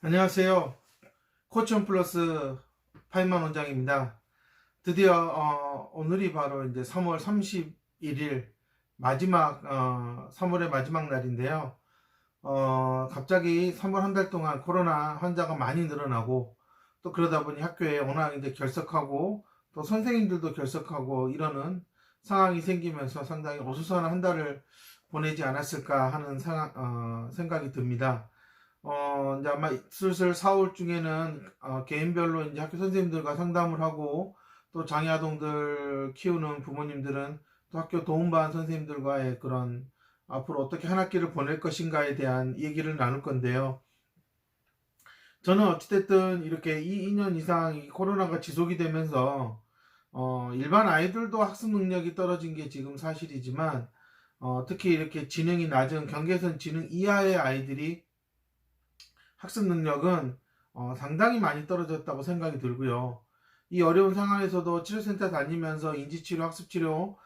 안녕하세요. 코치원 플러스 파이만 원장입니다. 드디어 오늘이 바로 이제 3월 31일 마지막 3월의 마지막 날인데요. 갑자기 3월 한 달 동안 코로나 환자가 많이 늘어나고 또 그러다 보니 학교에 워낙 이제 결석하고 또 선생님들도 결석하고 이러는 상황이 생기면서 상당히 어수선한 한 달을 보내지 않았을까 하는 생각이 듭니다. 이제 아마 슬슬 4월 중에는 개인별로 이제 학교 선생님들과 상담을 하고 또 장애 아동들 키우는 부모님들은 또 학교 도움반 선생님들과의 그런 앞으로 어떻게 한 학기를 보낼 것인가에 대한 얘기를 나눌 건데요. 저는 어찌됐든 이렇게 2년 이상 이 코로나가 지속이 되면서 일반 아이들도 학습 능력이 떨어진 게 지금 사실이지만 특히 이렇게 지능이 낮은 경계선 지능 이하의 아이들이 학습 능력은 상당히 많이 떨어졌다고 생각이 들고요. 이 어려운 상황에서도 치료센터 다니면서 인지치료, 학습치료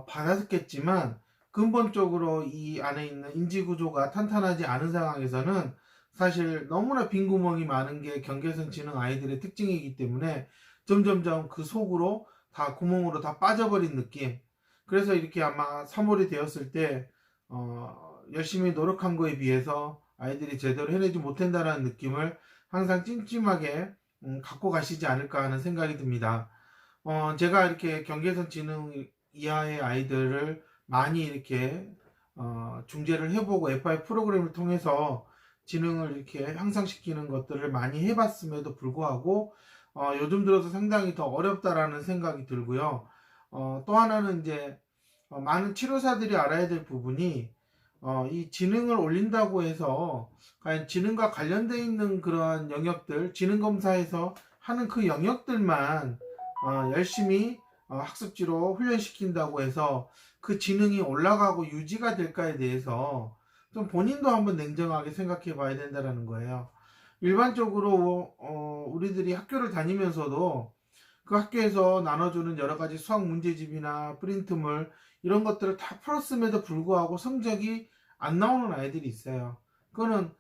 받았겠지만 근본적으로 이 안에 있는 인지구조가 탄탄하지 않은 상황에서는 사실 너무나 빈 구멍이 많은 게 경계선 지능 아이들의 특징이기 때문에 점점점 그 속으로 다 구멍으로 다 빠져버린 느낌. 그래서 이렇게 아마 3월이 되었을 때 열심히 노력한 거에 비해서 아이들이 제대로 해내지 못한다는 느낌을 항상 찜찜하게 갖고 가시지 않을까 하는 생각이 듭니다. 제가 이렇게 경계선 지능 이하의 아이들을 많이 이렇게 중재를 해보고 FI 프로그램을 통해서 지능을 이렇게 향상시키는 것들을 많이 해봤음에도 불구하고 요즘 들어서 상당히 더 어렵다라는 생각이 들고요. 또 하나는 이제 많은 치료사들이 알아야 될 부분이 이 지능을 올린다고 해서 과연 지능과 관련되어 있는 그러한 영역들, 지능검사에서 하는 그 영역들만 열심히 학습지로 훈련시킨다고 해서 그 지능이 올라가고 유지가 될까에 대해서 좀 본인도 한번 냉정하게 생각해 봐야 된다는 거예요. 일반적으로 우리들이 학교를 다니면서도 그 학교에서 나눠주는 여러 가지 수학 문제집이나 프린트물 이런 것들을 다 풀었음에도 불구하고 성적이 안 나오는 아이들이 있어요. 그거는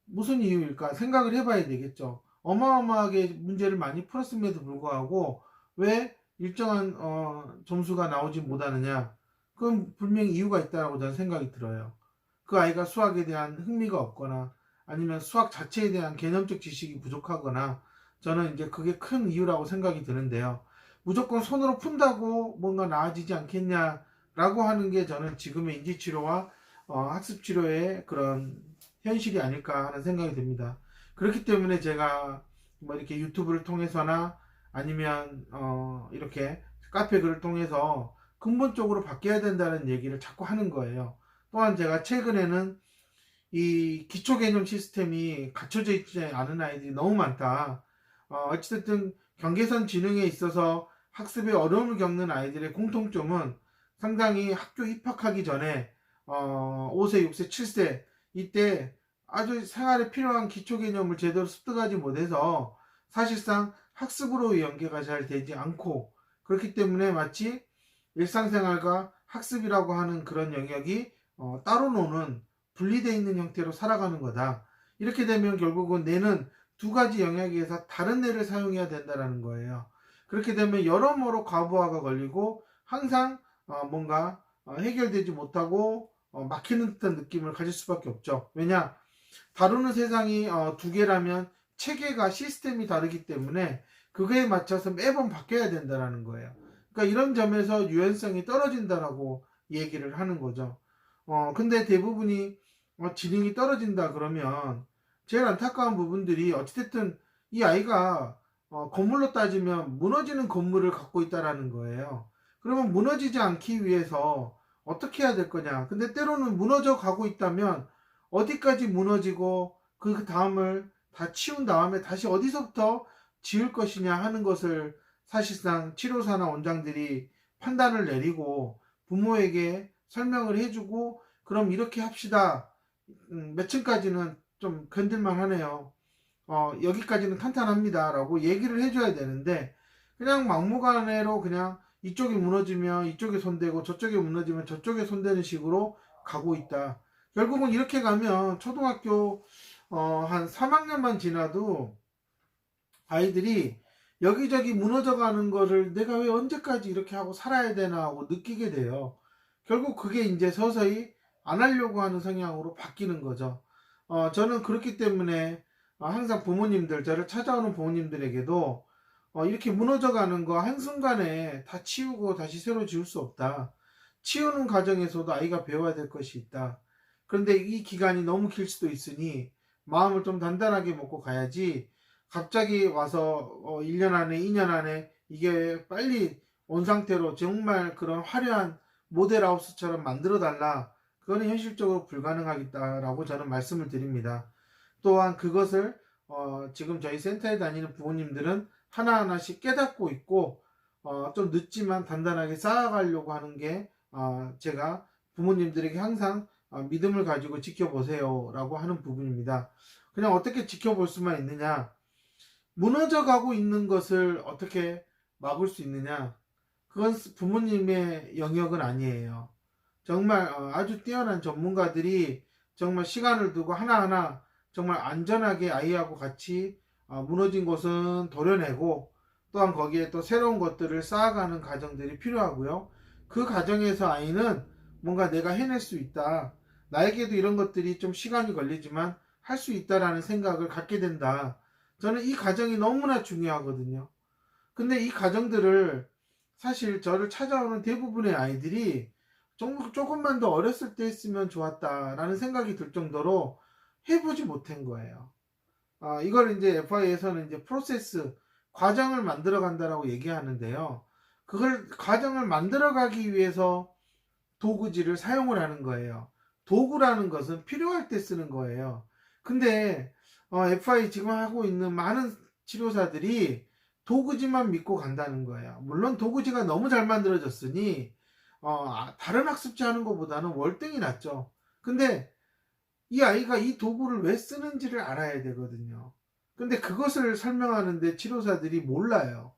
무슨 이유일까 생각을 해봐야 되겠죠. 어마어마하게 문제를 많이 풀었음에도 불구하고 왜 일정한 점수가 나오지 못하느냐? 그건 분명히 이유가 있다고 저는 생각이 들어요. 그 아이가 수학에 대한 흥미가 없거나 아니면 수학 자체에 대한 개념적 지식이 부족하거나 저는 이제 그게 큰 이유라고 생각이 드는데요. 무조건 손으로 푼다고 뭔가 나아지지 않겠냐라고 하는 게 저는 지금의 인지치료와 학습치료의 그런 현실이 아닐까 하는 생각이 듭니다. 그렇기 때문에 제가 뭐 이렇게 유튜브를 통해서나 아니면 이렇게 카페 글을 통해서 근본적으로 바뀌어야 된다는 얘기를 자꾸 하는 거예요. 또한 제가 최근에는 이 기초 개념 시스템이 갖춰져 있지 않은 아이들이 너무 많다. 어찌됐든 경계선 지능에 있어서 학습에 어려움을 겪는 아이들의 공통점은 상당히 학교 입학하기 전에 5세, 6세, 7세 이때 아주 생활에 필요한 기초 개념을 제대로 습득하지 못해서 사실상 학습으로 연계가 잘 되지 않고 그렇기 때문에 마치 일상생활과 학습이라고 하는 그런 영역이 따로 노는 분리되어 있는 형태로 살아가는 거다. 이렇게 되면 결국은 뇌는 두 가지 영역에서 다른 뇌를 사용해야 된다는 거예요. 그렇게 되면 여러모로 과부하가 걸리고 항상 뭔가 해결되지 못하고 막히는 듯한 느낌을 가질 수밖에 없죠. 왜냐? 다루는 세상이 두 개라면 체계가 시스템이 다르기 때문에 그거에 맞춰서 매번 바뀌어야 된다는 거예요. 그러니까 이런 점에서 유연성이 떨어진다라고 얘기를 하는 거죠. 근데 대부분이 지능이 떨어진다 그러면 제일 안타까운 부분들이 어찌됐든 이 아이가 건물로 따지면 무너지는 건물을 갖고 있다라는 거예요. 그러면 무너지지 않기 위해서 어떻게 해야 될 거냐. 근데 때로는 무너져 가고 있다면 어디까지 무너지고 그 다음을 다 치운 다음에 다시 어디서부터 지을 것이냐 하는 것을 사실상 치료사나 원장들이 판단을 내리고 부모에게 설명을 해주고 그럼 이렇게 합시다. 몇 층까지는 좀 견딜만 하네요. 여기까지는 탄탄합니다. 라고 얘기를 해줘야 되는데 그냥 막무가내로 그냥 이쪽이 무너지면 이쪽에 손대고 저쪽에 무너지면 저쪽에 손대는 식으로 가고 있다. 결국은 이렇게 가면 초등학교 한 3학년만 지나도 아이들이 여기저기 무너져 가는 거를 내가 왜 언제까지 이렇게 하고 살아야 되나 하고 느끼게 돼요. 결국 그게 이제 서서히 안 하려고 하는 성향으로 바뀌는 거죠. 저는 그렇기 때문에 항상 부모님들, 저를 찾아오는 부모님들에게도 이렇게 무너져 가는 거 한순간에 다 치우고 다시 새로 지을 수 없다. 치우는 과정에서도 아이가 배워야 될 것이 있다. 그런데 이 기간이 너무 길 수도 있으니 마음을 좀 단단하게 먹고 가야지 갑자기 와서 1년 안에 2년 안에 이게 빨리 온 상태로 정말 그런 화려한 모델하우스처럼 만들어 달라. 그거는 현실적으로 불가능하겠다라고 저는 말씀을 드립니다. 또한 그것을 지금 저희 센터에 다니는 부모님들은 하나하나씩 깨닫고 있고 좀 늦지만 단단하게 쌓아가려고 하는 게 제가 부모님들에게 항상 믿음을 가지고 지켜보세요 라고 하는 부분입니다. 그냥 어떻게 지켜볼 수만 있느냐, 무너져 가고 있는 것을 어떻게 막을 수 있느냐, 그건 부모님의 영역은 아니에요. 정말 아주 뛰어난 전문가들이 정말 시간을 두고 하나하나 정말 안전하게 아이하고 같이 무너진 곳은 도려내고 또한 거기에 또 새로운 것들을 쌓아가는 과정들이 필요하고요. 그 과정에서 아이는 뭔가 내가 해낼 수 있다. 나에게도 이런 것들이 좀 시간이 걸리지만 할 수 있다라는 생각을 갖게 된다. 저는 이 과정이 너무나 중요하거든요. 근데 이 과정들을 사실 저를 찾아오는 대부분의 아이들이 조금만 더 어렸을 때 했으면 좋았다라는 생각이 들 정도로 해보지 못한 거예요. 이걸 이제 FI에서는 이제 프로세스, 과정을 만들어 간다라고 얘기하는데요. 그걸 과정을 만들어 가기 위해서 도구지를 사용을 하는 거예요. 도구라는 것은 필요할 때 쓰는 거예요. 근데 FI 지금 하고 있는 많은 치료사들이 도구지만 믿고 간다는 거예요. 물론 도구지가 너무 잘 만들어졌으니 다른 학습지 하는 것보다는 월등히 낫죠. 근데 이 아이가 이 도구를 왜 쓰는지를 알아야 되거든요. 근데 그것을 설명하는데 치료사들이 몰라요.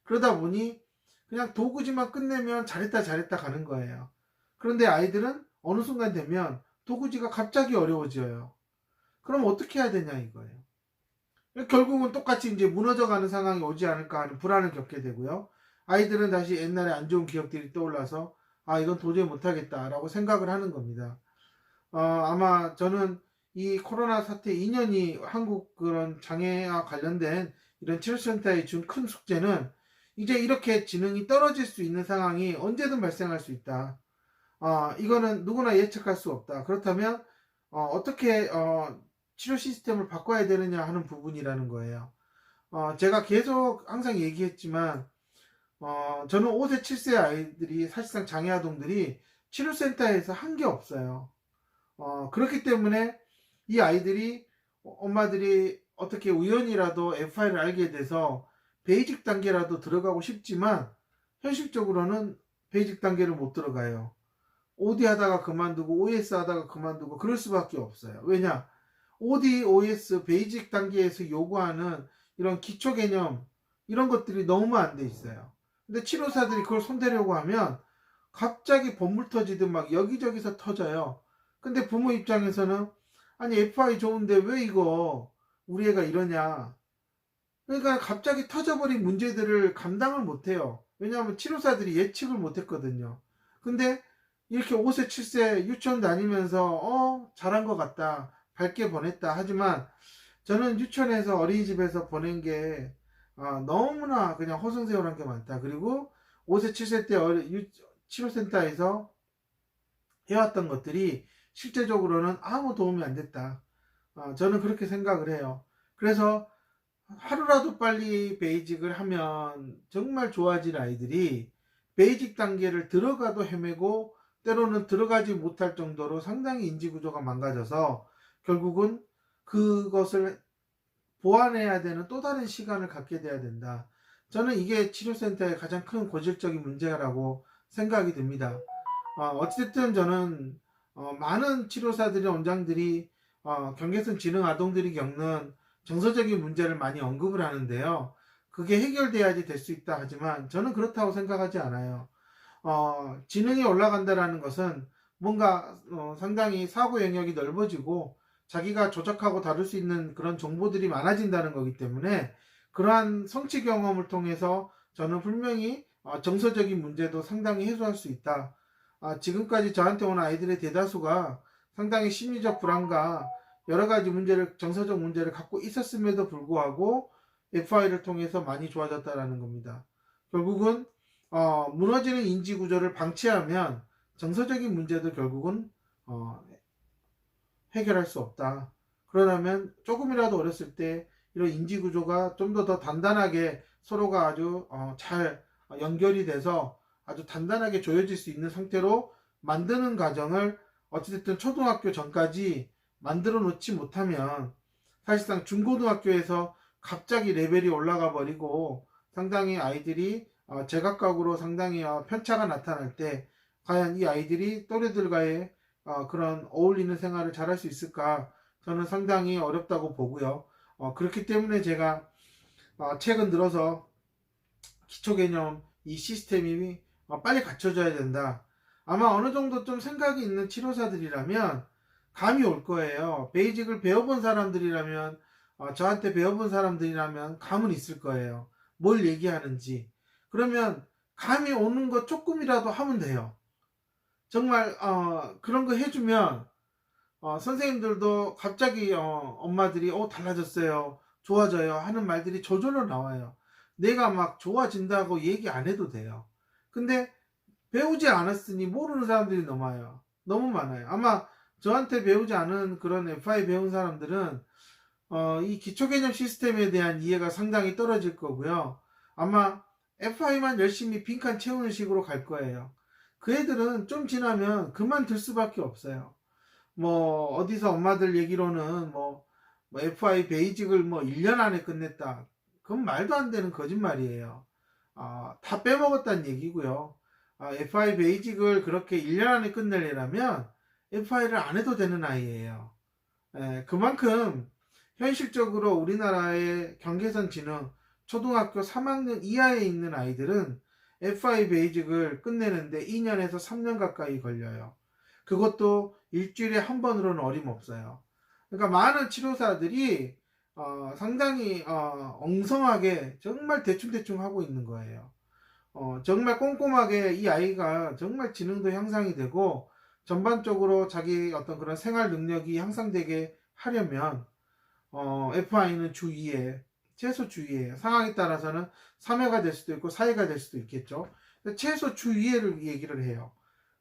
그러다 보니 그냥 도구지만 끝내면 잘했다 잘했다 가는 거예요. 그런데 아이들은 어느 순간 되면 도구지가 갑자기 어려워져요. 그럼 어떻게 해야 되냐 이거예요. 결국은 똑같이 이제 무너져가는 상황이 오지 않을까 하는 불안을 겪게 되고요. 아이들은 다시 옛날에 안 좋은 기억들이 떠올라서 이건 도저히 못하겠다라고 생각을 하는 겁니다. 아마 저는 이 코로나 사태 2년이 한국 그런 장애와 관련된 이런 치료센터에 준 큰 숙제는 이제 이렇게 지능이 떨어질 수 있는 상황이 언제든 발생할 수 있다. 이거는 누구나 예측할 수 없다. 그렇다면 어떻게 치료 시스템을 바꿔야 되느냐 하는 부분이라는 거예요. 제가 계속 항상 얘기했지만 저는 5세, 7세 아이들이 사실상 장애 아동들이 치료센터에서 한 게 없어요. 그렇기 때문에 이 아이들이 엄마들이 어떻게 우연이라도 FI를 알게 돼서 베이직 단계라도 들어가고 싶지만 현실적으로는 베이직 단계를 못 들어가요. OD 하다가 그만두고 OS 하다가 그만두고 그럴 수밖에 없어요. 왜냐? OD, OS, 베이직 단계에서 요구하는 이런 기초 개념 이런 것들이 너무 안 돼 있어요. 근데 치료사들이 그걸 손대려고 하면 갑자기 번물 터지듯 막 여기저기서 터져요. 근데 부모 입장에서는 아니 FI 좋은데 왜 이거 우리 애가 이러냐. 그러니까 갑자기 터져버린 문제들을 감당을 못해요. 왜냐하면 치료사들이 예측을 못했거든요. 근데 이렇게 5세, 7세 유치원 다니면서 잘한 것 같다. 밝게 보냈다. 하지만 저는 유치원에서 어린이집에서 보낸 게 너무나 그냥 허송세월한 게 많다. 그리고 5세, 7세 때 치료센터에서 해왔던 것들이 실제적으로는 아무 도움이 안 됐다. 저는 그렇게 생각을 해요. 그래서 하루라도 빨리 베이직을 하면 정말 좋아질 아이들이 베이직 단계를 들어가도 헤매고 때로는 들어가지 못할 정도로 상당히 인지구조가 망가져서 결국은 그것을 보완해야 되는 또 다른 시간을 갖게 돼야 된다. 저는 이게 치료센터의 가장 큰 고질적인 문제라고 생각이 듭니다. 어쨌든 저는 많은 치료사들이 원장들이 경계선 지능 아동들이 겪는 정서적인 문제를 많이 언급을 하는데요. 그게 해결돼야지 될 수 있다 하지만 저는 그렇다고 생각하지 않아요. 지능이 올라간다라는 것은 뭔가 상당히 사고 영역이 넓어지고 자기가 조작하고 다룰 수 있는 그런 정보들이 많아진다는 거기 때문에 그러한 성취 경험을 통해서 저는 분명히 정서적인 문제도 상당히 해소할 수 있다. 지금까지 저한테 온 아이들의 대다수가 상당히 심리적 불안과 여러 가지 문제를, 정서적 문제를 갖고 있었음에도 불구하고 FI를 통해서 많이 좋아졌다라는 겁니다. 결국은 무너지는 인지 구조를 방치하면 정서적인 문제도 결국은 해결할 수 없다. 그러려면 조금이라도 어렸을 때 이런 인지 구조가 좀 더 단단하게 서로가 아주 잘 연결이 돼서 아주 단단하게 조여질 수 있는 상태로 만드는 과정을 어찌됐든 초등학교 전까지 만들어 놓지 못하면 사실상 중고등학교에서 갑자기 레벨이 올라가 버리고 상당히 아이들이 제각각으로 상당히 편차가 나타날 때 과연 이 아이들이 또래들과의 그런 어울리는 생활을 잘할 수 있을까, 저는 상당히 어렵다고 보고요. 그렇기 때문에 제가 최근 들어서 기초개념 이 시스템이 빨리 갖춰져야 된다. 아마 어느 정도 좀 생각이 있는 치료사들이라면 감이 올 거예요. 베이직을 배워본 사람들이라면, 저한테 배워본 사람들이라면 감은 있을 거예요. 뭘 얘기하는지. 그러면 감이 오는 거 조금이라도 하면 돼요. 정말 그런 거 해주면 선생님들도 갑자기 엄마들이 달라졌어요, 좋아져요 하는 말들이 저절로 나와요. 내가 막 좋아진다고 얘기 안 해도 돼요. 근데 배우지 않았으니 모르는 사람들이 너무 많아요. 아마 저한테 배우지 않은 그런 FI 배운 사람들은 이 기초개념 시스템에 대한 이해가 상당히 떨어질 거고요. 아마 FI만 열심히 빈칸 채우는 식으로 갈 거예요. 그 애들은 좀 지나면 그만둘 수밖에 없어요. 뭐 어디서 엄마들 얘기로는 뭐 FI 베이직을 뭐 1년 안에 끝냈다. 그건 말도 안 되는 거짓말이에요. 다 빼먹었다는 얘기고요. FI 베이직을 그렇게 1년 안에 끝내려면 FI를 안 해도 되는 아이예요. 그만큼 현실적으로 우리나라의 경계선 지능 초등학교 3학년 이하에 있는 아이들은 FI 베이직을 끝내는데 2년에서 3년 가까이 걸려요. 그것도 일주일에 한 번으로는 어림없어요. 그러니까 많은 치료사들이 상당히 엉성하게 정말 대충대충 하고 있는 거예요. 정말 꼼꼼하게 이 아이가 정말 지능도 향상이 되고 전반적으로 자기 어떤 그런 생활 능력이 향상되게 하려면 FI는 주 2회, 최소 주 2회, 상황에 따라서는 3회가 될 수도 있고 4회가 될 수도 있겠죠. 최소 주 2회를 얘기를 해요.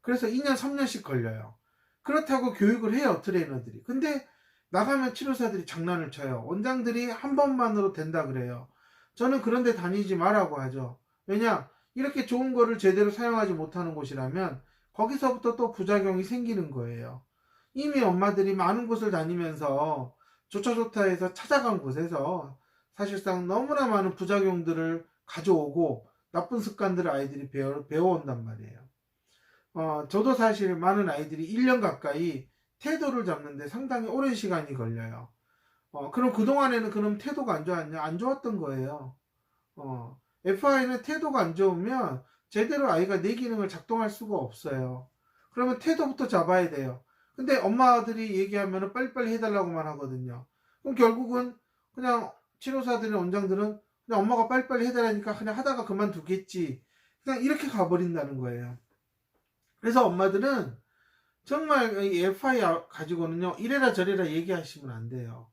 그래서 2년, 3년씩 걸려요. 그렇다고 교육을 해요, 트레이너들이. 근데 나가면 치료사들이 장난을 쳐요. 원장들이 한 번만으로 된다 그래요. 저는 그런데 다니지 말라고 하죠. 왜냐? 이렇게 좋은 거를 제대로 사용하지 못하는 곳이라면 거기서부터 또 부작용이 생기는 거예요. 이미 엄마들이 많은 곳을 다니면서 좋다 해서 찾아간 곳에서 사실상 너무나 많은 부작용들을 가져오고 나쁜 습관들을 아이들이 배워온단 말이에요. 저도 사실 많은 아이들이 1년 가까이 태도를 잡는데 상당히 오랜 시간이 걸려요. 그럼 그동안에는 그럼 태도가 안 좋았냐? 안 좋았던 거예요. FI는 태도가 안 좋으면 제대로 아이가 내 기능을 작동할 수가 없어요. 그러면 태도부터 잡아야 돼요. 근데 엄마들이 얘기하면 빨리빨리 해달라고만 하거든요. 그럼 결국은 그냥 치료사들이나 원장들은 그냥 엄마가 빨리빨리 해달라니까 그냥 하다가 그만두겠지. 그냥 이렇게 가버린다는 거예요. 그래서 엄마들은 정말 이 FI 가지고는요, 이래라 저래라 얘기하시면 안 돼요.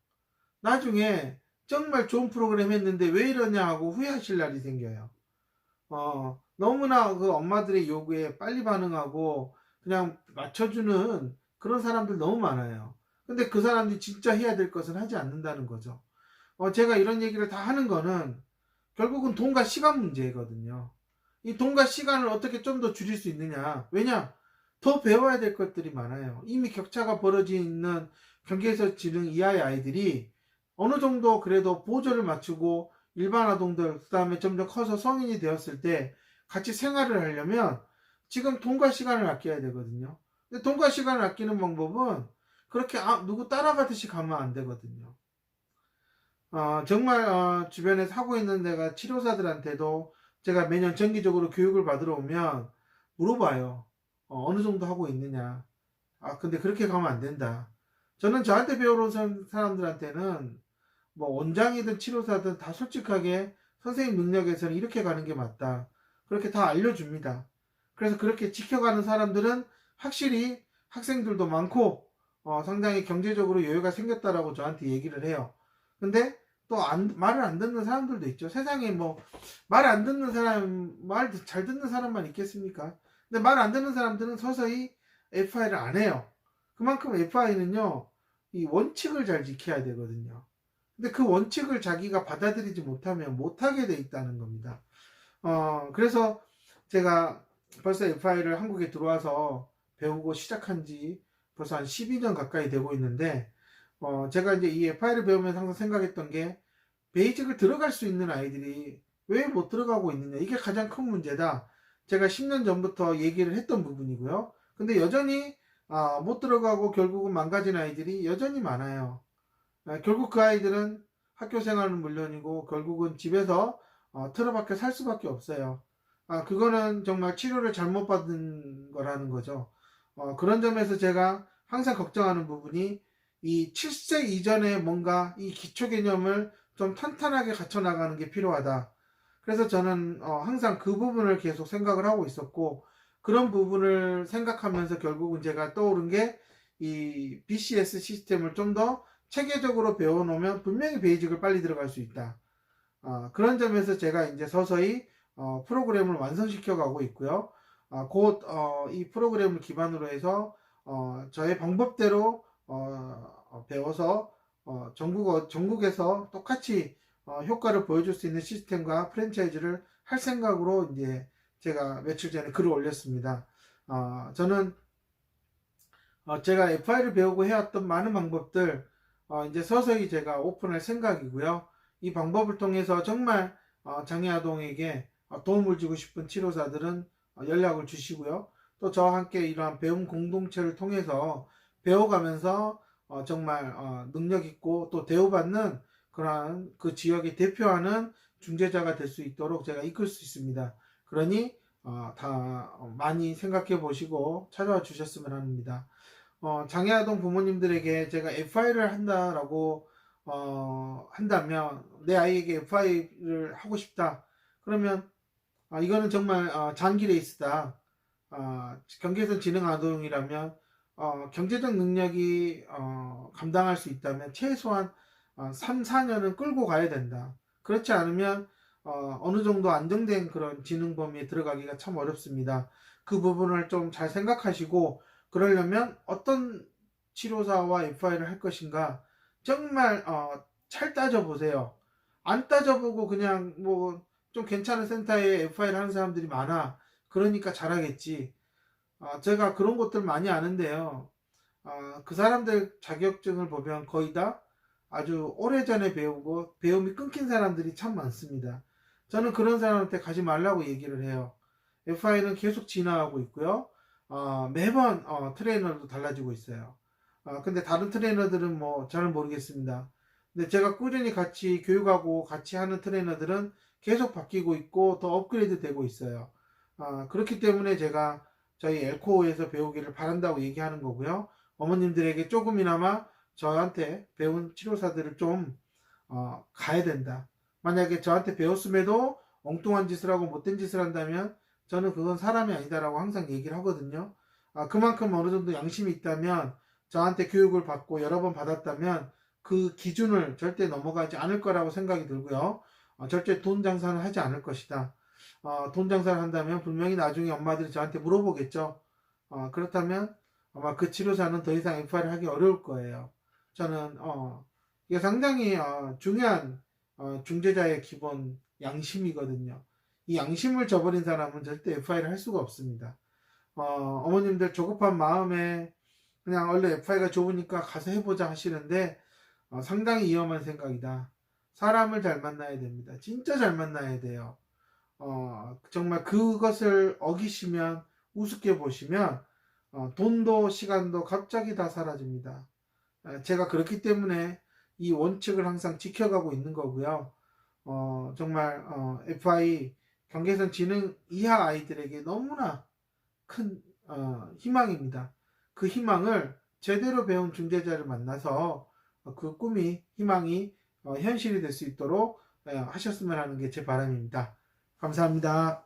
나중에 정말 좋은 프로그램 했는데 왜 이러냐 하고 후회하실 날이 생겨요. 너무나 그 엄마들의 요구에 빨리 반응하고 그냥 맞춰주는 그런 사람들 너무 많아요. 근데 그 사람들이 진짜 해야 될 것은 하지 않는다는 거죠. 제가 이런 얘기를 다 하는 거는 결국은 돈과 시간 문제거든요. 이 돈과 시간을 어떻게 좀 더 줄일 수 있느냐. 왜냐? 더 배워야 될 것들이 많아요. 이미 격차가 벌어져 있는 경계에서 지능 이하의 아이들이 어느 정도 그래도 보조를 맞추고 일반 아동들, 그 다음에 점점 커서 성인이 되었을 때 같이 생활을 하려면 지금 돈과 시간을 아껴야 되거든요. 근데 돈과 시간을 아끼는 방법은 그렇게 누구 따라가듯이 가면 안 되거든요. 정말 주변에서 하고 있는 데가 치료사들한테도 제가 매년 정기적으로 교육을 받으러 오면 물어봐요. 어느 정도 하고 있느냐. 근데 그렇게 가면 안 된다. 저는 저한테 배우러 온 사람들한테는 뭐 원장이든 치료사든 다 솔직하게 선생님 능력에서는 이렇게 가는 게 맞다. 그렇게 다 알려줍니다. 그래서 그렇게 지켜가는 사람들은 확실히 학생들도 많고 상당히 경제적으로 여유가 생겼다라고 저한테 얘기를 해요. 근데 또 말을 안 듣는 사람들도 있죠. 세상에 뭐 말 안 듣는 사람, 말 잘 듣는 사람만 있겠습니까? 근데 말 안 듣는 사람들은 서서히 FI를 안 해요. 그만큼 FI는요, 이 원칙을 잘 지켜야 되거든요. 근데 그 원칙을 자기가 받아들이지 못하면 못하게 돼 있다는 겁니다. 그래서 제가 벌써 FI를 한국에 들어와서 배우고 시작한 지 벌써 한 12년 가까이 되고 있는데, 제가 이제 이 FI를 배우면서 항상 생각했던 게, 베이직을 들어갈 수 있는 아이들이 왜 못 들어가고 있느냐. 이게 가장 큰 문제다. 제가 10년 전부터 얘기를 했던 부분이고요. 근데 여전히, 못 들어가고 결국은 망가진 아이들이 여전히 많아요. 결국 그 아이들은 학교 생활은 물론이고 결국은 집에서 틀어박혀 살 수밖에 없어요. 그거는 정말 치료를 잘못 받은 거라는 거죠. 그런 점에서 제가 항상 걱정하는 부분이 이 7세 이전에 뭔가 이 기초 개념을 좀 탄탄하게 갖춰 나가는 게 필요하다. 그래서 저는 항상 그 부분을 계속 생각을 하고 있었고, 그런 부분을 생각하면서 결국은 제가 떠오른 게 이 BCS 시스템을 좀 더 체계적으로 배워놓으면 분명히 베이직을 빨리 들어갈 수 있다. 그런 점에서 제가 이제 서서히 프로그램을 완성시켜 가고 있고요. 곧 이 프로그램을 기반으로 해서 저의 방법대로 배워서 전국에서 똑같이 효과를 보여줄 수 있는 시스템과 프랜차이즈를 할 생각으로 이제 제가 며칠 전에 글을 올렸습니다. 저는 제가 FI를 배우고 해왔던 많은 방법들 이제 서서히 제가 오픈할 생각이고요. 이 방법을 통해서 정말 장애아동에게 도움을 주고 싶은 치료사들은 연락을 주시고요. 또 저와 함께 이러한 배움 공동체를 통해서 배워가면서 정말 능력 있고 또 대우받는 그러한 그 지역에 대표하는 중재자가 될 수 있도록 제가 이끌 수 있습니다. 그러니 다 많이 생각해 보시고 찾아와 주셨으면 합니다. 장애아동 부모님들에게 제가 FI를 한다라고 한다면 내 아이에게 FI를 하고 싶다. 그러면 이거는 정말 장기 레이스다. 경계선 지능 아동이라면 경제적 능력이 감당할 수 있다면 최소한 3, 4년은 끌고 가야 된다. 그렇지 않으면 어느 정도 안정된 그런 지능 범위에 들어가기가 참 어렵습니다. 그 부분을 좀 잘 생각하시고 그러려면 어떤 치료사와 FI를 할 것인가 정말 잘 따져보세요. 안 따져보고 그냥 뭐 좀 괜찮은 센터에 FI를 하는 사람들이 많아. 그러니까 잘하겠지. 제가 그런 것들 많이 아는데요. 그 사람들 자격증을 보면 거의 다 아주 오래전에 배우고 배움이 끊긴 사람들이 참 많습니다. 저는 그런 사람한테 가지 말라고 얘기를 해요. FI는 계속 진화하고 있고요. 매번 트레이너도 달라지고 있어요. 근데 다른 트레이너들은 뭐 잘 모르겠습니다. 근데 제가 꾸준히 같이 교육하고 같이 하는 트레이너들은 계속 바뀌고 있고 더 업그레이드 되고 있어요. 그렇기 때문에 제가 저희 엘코에서 배우기를 바란다고 얘기하는 거고요. 어머님들에게 조금이나마 저한테 배운 치료사들을 좀 가야 된다. 만약에 저한테 배웠음에도 엉뚱한 짓을 하고 못된 짓을 한다면 저는 그건 사람이 아니다라고 항상 얘기를 하거든요. 그만큼 어느 정도 양심이 있다면 저한테 교육을 받고 여러 번 받았다면 그 기준을 절대 넘어가지 않을 거라고 생각이 들고요. 절대 돈 장사는 하지 않을 것이다. 돈 장사를 한다면 분명히 나중에 엄마들이 저한테 물어보겠죠. 그렇다면 아마 그 치료사는 더 이상 FI를 하기 어려울 거예요. 저는 이게 상당히 중요한 중재자의 기본 양심이거든요. 이 양심을 저버린 사람은 절대 FI를 할 수가 없습니다. 어머님들 조급한 마음에 그냥 원래 FI가 좋으니까 가서 해보자 하시는데 상당히 위험한 생각이다. 사람을 잘 만나야 됩니다. 진짜 잘 만나야 돼요. 정말 그것을 어기시면 우습게 보시면 돈도 시간도 갑자기 다 사라집니다. 제가 그렇기 때문에 이 원칙을 항상 지켜가고 있는 거고요. 정말 FI 경계선 지능 이하 아이들에게 너무나 큰 희망입니다. 그 희망을 제대로 배운 중재자를 만나서 그 꿈이 희망이 현실이 될 수 있도록 하셨으면 하는 게 제 바람입니다. 감사합니다.